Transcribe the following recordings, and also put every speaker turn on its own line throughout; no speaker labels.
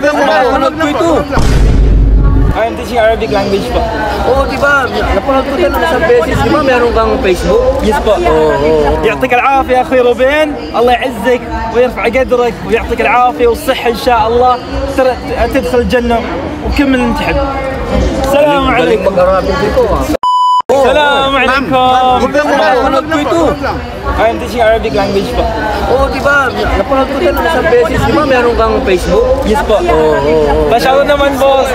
Napanood ko ito.
I'm teaching Arabic language po.
Oo, diba? Napanood ko din isang beses. Diba meron kang Facebook?
Yes po. يعطيك العافية يا أخوي روبين، الله يعزك ويرفع قدرك ويعطيك العافية والصحة إن شاء الله تدخل الجنة وكمل اللي تحب. السلام عليكم. السلام عليكم.
Napanood ko ito.
I'm teaching Arabic language po.
Oo, diba? Napanood ko din isang beses. Diba meron kang Facebook?
Yes po. Shoutout naman po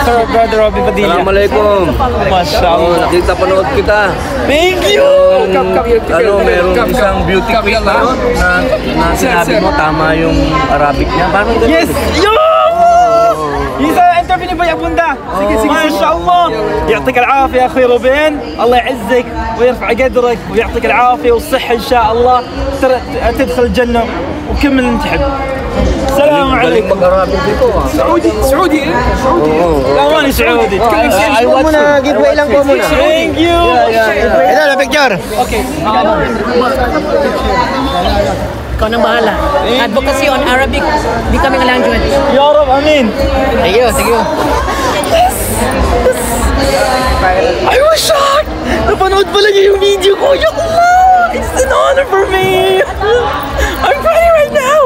Sir Brother Robin Padilla.
Assalamualaikum.
Masyaallah.
Nakita panood kita.
Thank you.
Meron isang beauty queen na sinabi mo tama yung Arabic niya. Parang ganun.
Yes. Yo. Isa interview ni Boy Abunda. ما شاء الله يعطيك العافية يا أخوي روبين، الله يعزك ويرفع قدرك ويعطيك العافية والصحة إن شاء الله تدخل الجنة وكمل اللي تحب. السلام عليكم. سعودي لا ماني سعودي.
muna, giveaway lang po muna.
Thank you.
Ito na picture.
Okay.
Ikaw nang bahala. Advocacy on Arabic becoming a language.
Ya Rab, amin.
Sige, sige.
I was shocked! Napanood pala niya yung video ko! Ya Allah! It's an honor for me! I'm crying right now!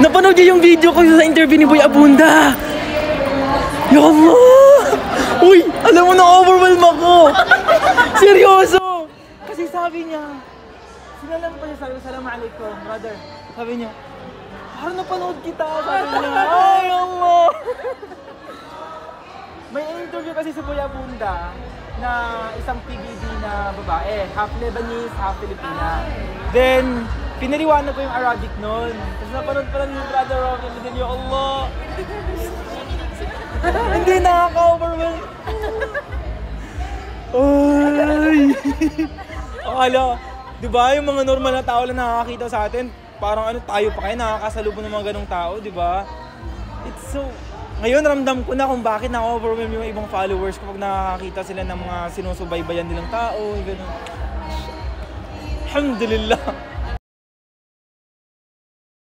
Napanood niya yung video ko sa interview ni Boy Abunda! Ya Allah! Uy! Alam mo, na-overwhelm ako! Seryoso! Kasi sabi niya, sinalam pa niya, sabi ko, Assalamualaikum, brother. Sabi niya, parang napanood kita! Sabi niya, ay Allah! May interview kasi sa Boy Abunda na isang PBB na babae, half Lebanese, half Filipina. Then, pinaliwanag ko yung Arabic noon. Tapos napanood pala ni Brother Robin, then ya Allah! Hindi nakaka-overwhelm. Ay! Akala, di ba yung mga normal na tao lang nakakakita sa atin, parang ano tayo pa kayo, nakakasalubong ng mga ganong tao, di ba? It's so... Ngayon, ramdam ko na kung bakit na-overwhelm yung ibang followers kapag nakakita sila ng mga sinusubaybayan nilang tao, gano'n. Alhamdulillah.